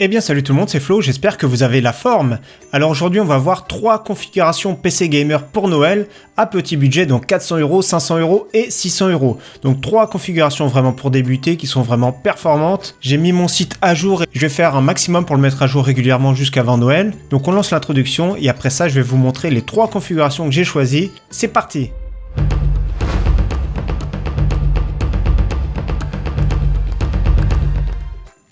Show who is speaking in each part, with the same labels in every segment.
Speaker 1: Eh bien salut tout le monde, c'est Flo, j'espère que vous avez la forme. Alors aujourd'hui on va voir 3 configurations PC Gamer pour Noël à petit budget, donc 400€, 500€ et 600€. Donc 3 configurations vraiment pour débuter qui sont vraiment performantes. J'ai mis mon site à jour et je vais faire un maximum pour le mettre à jour régulièrement jusqu'avant Noël. Donc on lance l'introduction et après ça je vais vous montrer les 3 configurations que j'ai choisies. C'est parti!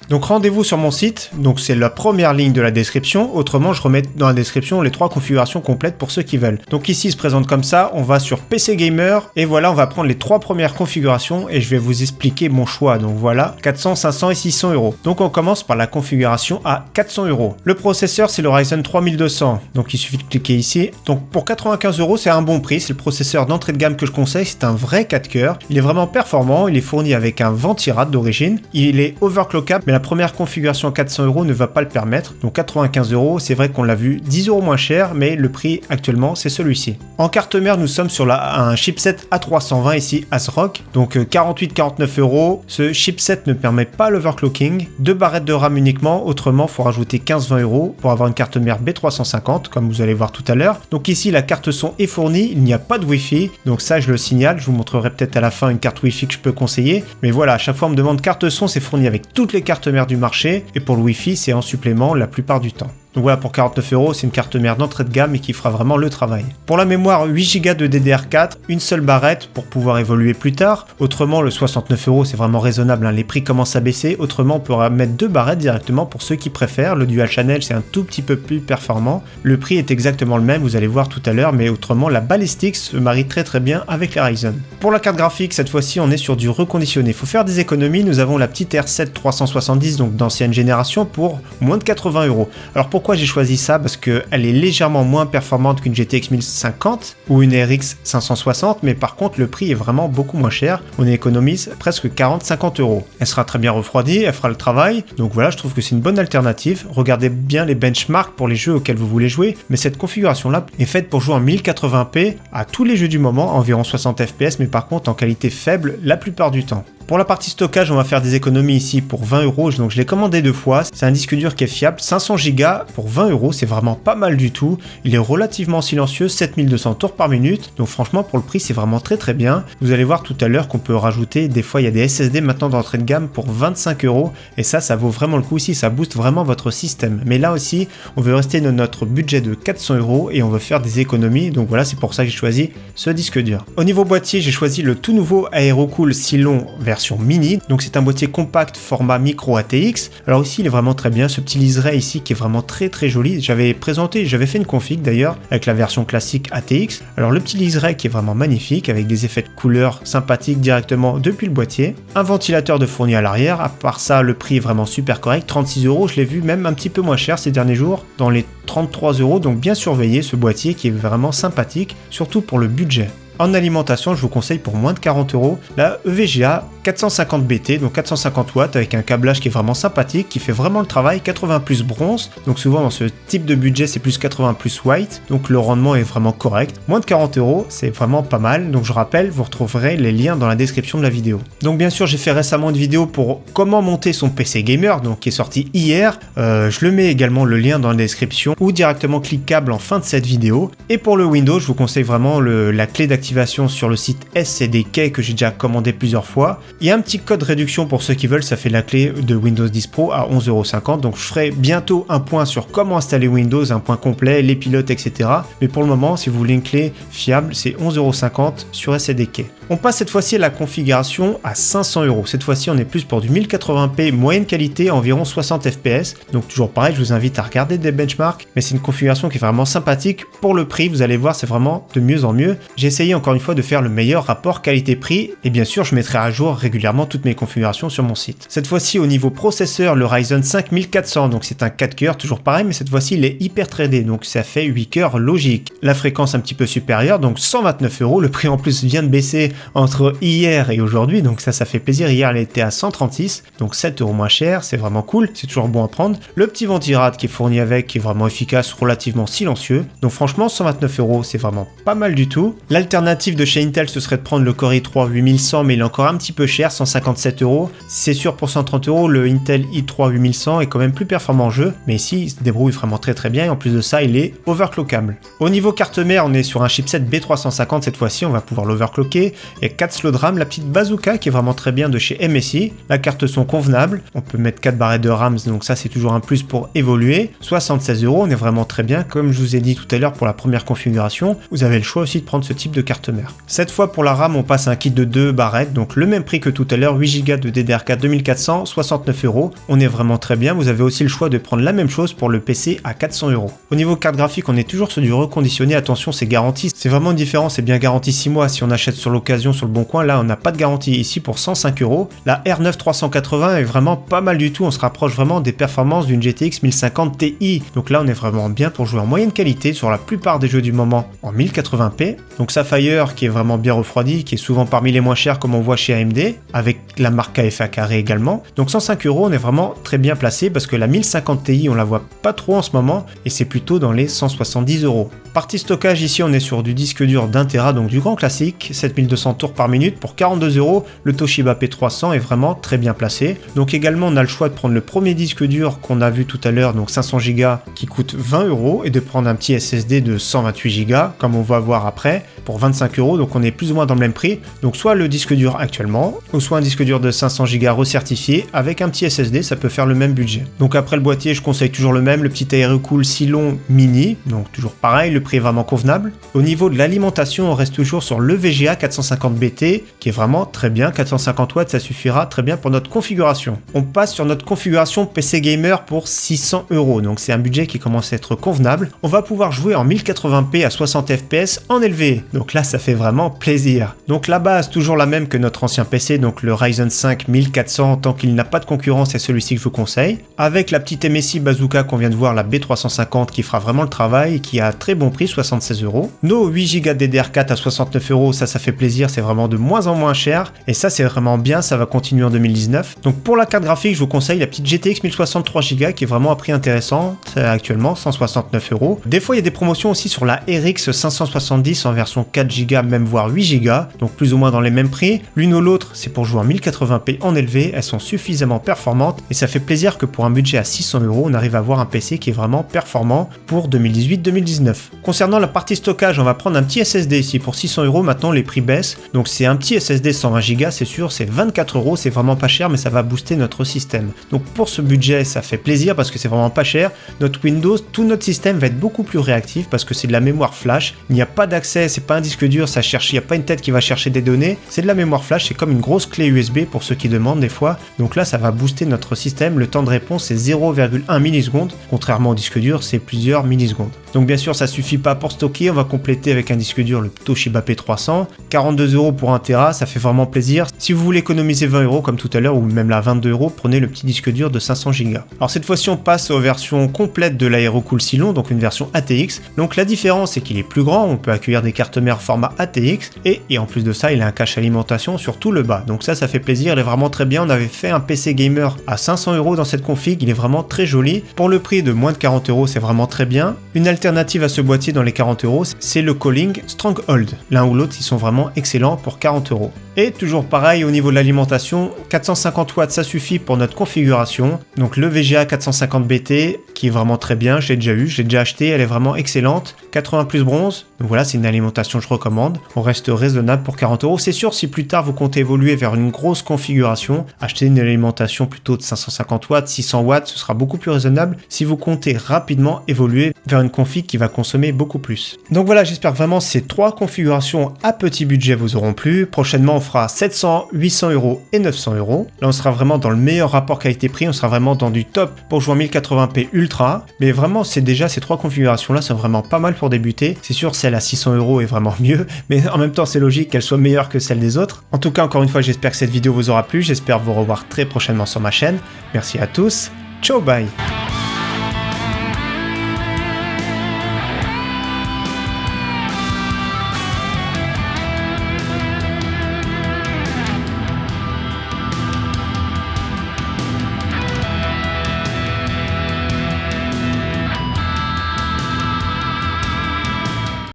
Speaker 1: Donc rendez-vous sur mon site, donc c'est la première ligne de la description, autrement je remets dans la description les 3 configurations complètes pour ceux qui veulent. Donc ici il se présente comme ça, on va sur PC Gamer, et voilà on va prendre les 3 premières configurations et je vais vous expliquer mon choix. Donc voilà, 400, 500 et 600€. Donc on commence par la configuration à 400€. Le processeur c'est le Ryzen 3200, donc il suffit de cliquer ici. Donc pour 95€ c'est un bon prix, c'est le processeur d'entrée de gamme que je conseille, c'est un vrai 4 coeurs. Il est vraiment performant, il est fourni avec un ventirad d'origine, il est overclockable, mais la première configuration à 400€ ne va pas le permettre, donc 95€, c'est vrai qu'on l'a vu 10€ moins cher, mais le prix actuellement c'est celui-ci. En carte mère, nous sommes sur un chipset A320 ici, ASRock, donc 48-49€. Ce chipset ne permet pas l'overclocking, 2 barrettes de RAM uniquement, autrement il faut rajouter 15-20€ pour avoir une carte mère B350, comme vous allez voir tout à l'heure. Donc ici la carte son est fournie, il n'y a pas de Wi-Fi, donc ça je le signale, je vous montrerai peut-être à la fin une carte Wi-Fi que je peux conseiller, mais voilà, à chaque fois on me demande carte son, c'est fourni avec toutes les cartes mère du marché, et pour le Wi-Fi c'est en supplément la plupart du temps. Donc voilà, pour 49€, c'est une carte mère d'entrée de gamme et qui fera vraiment le travail. Pour la mémoire, 8Go de DDR4, une seule barrette pour pouvoir évoluer plus tard. Autrement, le 69€, c'est vraiment raisonnable, hein. Les prix commencent à baisser. Autrement, on pourra mettre 2 barrettes directement pour ceux qui préfèrent. Le Dual Channel, c'est un tout petit peu plus performant. Le prix est exactement le même, vous allez voir tout à l'heure, mais autrement, la Ballistix se marie très bien avec les Ryzen. Pour la carte graphique, cette fois-ci, on est sur du reconditionné. Il faut faire des économies. Nous avons la petite R7 370, donc d'ancienne génération, pour moins de 80€. Alors pourquoi j'ai choisi ça? Parce qu'elle est légèrement moins performante qu'une GTX 1050 ou une RX 560, mais par contre le prix est vraiment beaucoup moins cher. On économise presque 40-50€. Elle sera très bien refroidie, elle fera le travail, donc voilà, je trouve que c'est une bonne alternative. Regardez bien les benchmarks pour les jeux auxquels vous voulez jouer, mais cette configuration là est faite pour jouer en 1080p à tous les jeux du moment, environ 60 fps, mais par contre en qualité faible la plupart du temps. Pour la partie stockage, on va faire des économies ici pour 20€, donc je l'ai commandé 2 fois. C'est un disque dur qui est fiable, 500Go pour 20€, c'est vraiment pas mal du tout. Il est relativement silencieux, 7200 tours par minute, donc franchement pour le prix c'est vraiment très bien. Vous allez voir tout à l'heure qu'on peut rajouter, des fois il y a des SSD maintenant d'entrée de gamme pour 25€, et ça vaut vraiment le coup ici, ça booste vraiment votre système. Mais là aussi, on veut rester dans notre budget de 400€ et on veut faire des économies, donc voilà, c'est pour ça que j'ai choisi ce disque dur. Au niveau boîtier, j'ai choisi le tout nouveau Aerocool Silon version mini, donc c'est un boîtier compact format micro ATX. Alors ici il est vraiment très bien, ce petit liseré ici qui est vraiment très joli. J'avais fait une config d'ailleurs avec la version classique ATX. Alors le petit liseré qui est vraiment magnifique avec des effets de couleur sympathiques directement depuis le boîtier. Un ventilateur de fourni à l'arrière, à part ça le prix est vraiment super correct, 36€, je l'ai vu même un petit peu moins cher ces derniers jours, dans les 33€, donc bien surveillé ce boîtier qui est vraiment sympathique, surtout pour le budget. En alimentation, je vous conseille pour moins de 40€, la EVGA 450 BT, donc 450 watts avec un câblage qui est vraiment sympathique, qui fait vraiment le travail, 80 plus bronze, donc souvent dans ce type de budget c'est plus 80 plus white, donc le rendement est vraiment correct. Moins de 40€, c'est vraiment pas mal, donc je rappelle, vous retrouverez les liens dans la description de la vidéo. Donc bien sûr j'ai fait récemment une vidéo pour comment monter son PC gamer, donc qui est sorti hier, je le mets également le lien dans la description ou directement cliquable en fin de cette vidéo. Et pour le Windows, je vous conseille vraiment la clé d'activation sur le site SCDK que j'ai déjà commandé plusieurs fois. Il y a un petit code réduction pour ceux qui veulent, ça fait la clé de Windows 10 Pro à 11,50€, donc je ferai bientôt un point sur comment installer Windows, un point complet, les pilotes, etc. Mais pour le moment, si vous voulez une clé fiable, c'est 11,50€ sur SCDK. On passe cette fois-ci à la configuration à 500€. Cette fois-ci, on est plus pour du 1080p moyenne qualité, environ 60 fps. Donc toujours pareil, je vous invite à regarder des benchmarks, mais c'est une configuration qui est vraiment sympathique. Pour le prix, vous allez voir, c'est vraiment de mieux en mieux. J'ai essayé encore une fois de faire le meilleur rapport qualité-prix, et bien sûr, je mettrai à jour régulièrement toutes mes configurations sur mon site. Cette fois-ci, au niveau processeur, le Ryzen 5400, donc c'est un 4 coeurs, toujours pareil, mais cette fois-ci, il est hyper tradé, donc ça fait 8 coeurs logique. La fréquence un petit peu supérieure, donc 129€. Le prix en plus vient de baisser entre hier et aujourd'hui, donc ça fait plaisir. Hier, elle était à 136, donc 7€ moins cher, c'est vraiment cool, c'est toujours bon à prendre. Le petit ventirad qui est fourni avec, qui est vraiment efficace, relativement silencieux, donc franchement, 129€, c'est vraiment pas mal du tout. L'alternative L'alternative de chez Intel, ce serait de prendre le Core i3 8100, mais il est encore un petit peu cher, 157 €. C'est sûr, pour 130 €, le Intel i3 8100 est quand même plus performant en jeu, mais ici, il se débrouille vraiment très bien, et en plus de ça, il est overclockable. Au niveau carte mère, on est sur un chipset B350 cette fois-ci, on va pouvoir l'overclocker, et 4 slots de RAM, la petite Bazooka qui est vraiment très bien de chez MSI, la carte son convenable, on peut mettre 4 barrettes de RAM, donc ça c'est toujours un plus pour évoluer, 76 €, on est vraiment très bien, comme je vous ai dit tout à l'heure pour la première configuration, vous avez le choix aussi de prendre ce type de carte mère. Cette fois pour la RAM, on passe à un kit de 2 barrettes, donc le même prix que tout à l'heure, 8 Go de DDR4 2400, 69 €, on est vraiment très bien, vous avez aussi le choix de prendre la même chose pour le PC à 400 €. Au niveau carte graphique, on est toujours sur du reconditionné, attention c'est garanti, c'est vraiment différent, c'est bien garanti 6 mois si on achète sur l'occasion sur le bon coin, là on n'a pas de garantie ici pour 105 €. La R9 380 est vraiment pas mal du tout, on se rapproche vraiment des performances d'une GTX 1050 Ti, donc là on est vraiment bien pour jouer en moyenne qualité sur la plupart des jeux du moment en 1080p. Donc Sapphire qui est vraiment bien refroidi, qui est souvent parmi les moins chers comme on voit chez AMD, avec la marque KFA carré également. Donc 105 €, on est vraiment très bien placé parce que la 1050 Ti on la voit pas trop en ce moment et c'est plutôt dans les 170 €. Partie stockage, ici on est sur du disque dur d'1 Tera, donc du grand classique, 7200 tours par minute pour 42 €. Le Toshiba P300 est vraiment très bien placé. Donc également on a le choix de prendre le premier disque dur qu'on a vu tout à l'heure, donc 500 Go qui coûte 20 € et de prendre un petit SSD de 128 Go comme on va voir après pour 25 €, donc on est plus ou moins dans le même prix. Donc soit le disque dur actuellement, ou soit un disque dur de 500 Go recertifié avec un petit SSD, ça peut faire le même budget. Donc après le boîtier, je conseille toujours le même, le petit Aerocool Silon Mini, donc toujours pareil, le prix est vraiment convenable. Au niveau de l'alimentation, on reste toujours sur le VGA 450 BT qui est vraiment très bien, 450 watts, ça suffira très bien pour notre configuration. On passe sur notre configuration PC Gamer pour 600 €, donc c'est un budget qui commence à être convenable. On va pouvoir jouer en 1080p à 60 fps en élevé, donc là ça fait vraiment plaisir. Donc la base toujours la même que notre ancien PC, donc le Ryzen 5 1400, tant qu'il n'a pas de concurrence, c'est celui-ci que je vous conseille, avec la petite MSI Bazooka qu'on vient de voir, la B350 qui fera vraiment le travail et qui a très bon prix, 76 €. Nos 8 Go de DDR4 à 69 €, ça fait plaisir, c'est vraiment de moins en moins cher et ça c'est vraiment bien, ça va continuer en 2019. Donc pour la carte graphique, je vous conseille la petite GTX 1063 Go qui est vraiment à prix intéressant actuellement, 169 €. Des fois il y a des promotions aussi sur la RX 570 en version 4 Go, même voire 8 Go, donc plus ou moins dans les mêmes prix. L'une ou l'autre, c'est pour jouer en 1080p en élevé, elles sont suffisamment performantes et ça fait plaisir que pour un budget à 600 €, on arrive à avoir un PC qui est vraiment performant pour 2018-2019. Concernant la partie stockage, on va prendre un petit SSD ici pour 600 €, maintenant les prix baissent, donc c'est un petit SSD 120 Go, c'est sûr, c'est 24 €, c'est vraiment pas cher mais ça va booster notre système. Donc pour ce budget, ça fait plaisir parce que c'est vraiment pas cher. Notre Windows, tout notre système va être beaucoup plus réactif parce que c'est de la mémoire flash, il n'y a pas d'accès, c'est pas un disque dur, ça cherche, il n'y a pas une tête qui va chercher des données, c'est de la mémoire flash, c'est comme une grosse clé USB pour ceux qui demandent des fois. Donc là ça va booster notre système, le temps de réponse c'est 0,1 millisecondes, contrairement au disque dur c'est plusieurs millisecondes. Donc bien sûr ça suffit pas pour stocker, on va compléter avec un disque dur le Toshiba P300, 42 € pour 1 Tera, ça fait vraiment plaisir. Si vous voulez économiser 20 € comme tout à l'heure ou même là 22 €, prenez le petit disque dur de 500 Go. Alors cette fois-ci on passe aux versions complètes de l'Aerocool Silon, donc une version ATX. Donc la différence c'est qu'il est plus grand, on peut accueillir des cartes mères format ATX et en plus de ça il a un cache alimentation sur tout le bas. Donc ça fait plaisir, il est vraiment très bien. On avait fait un PC gamer à 500 € dans cette config, il est vraiment très joli. Pour le prix de moins de 40 €, c'est vraiment très bien. Une alternative à ce boîtier dans les 40 €, c'est le Calling Stronghold. L'un ou l'autre, ils sont vraiment excellents pour 40 €. Et toujours pareil au niveau de l'alimentation, 450 watts ça suffit pour notre configuration. Donc le VGA 450 BT qui est vraiment très bien, je l'ai déjà eu, je l'ai déjà acheté, elle est vraiment excellente. 80 plus bronze, donc voilà, c'est une alimentation que je recommande. On reste raisonnable pour 40 €. C'est sûr, si plus tard vous comptez évoluer vers une grosse configuration, acheter une alimentation plutôt de 550 watts, 600 watts, ce sera beaucoup plus raisonnable si vous comptez rapidement évoluer vers une config qui va consommer beaucoup plus. Donc voilà, j'espère vraiment ces 3 configurations à petit budget vous auront plu. Prochainement, on fera 700, 800 € et 900 €. Là, on sera vraiment dans le meilleur rapport qualité-prix, on sera vraiment dans du top pour jouer en 1080p ultra. Mais vraiment, c'est déjà ces 3 configurations-là sont vraiment pas mal pour débuter. C'est sûr, celle à 600 € est vraiment mieux, mais en même temps, c'est logique qu'elle soit meilleure que celle des autres. En tout cas, encore une fois, j'espère que cette vidéo vous aura plu. J'espère vous revoir très prochainement sur ma chaîne. Merci à tous. Ciao, bye!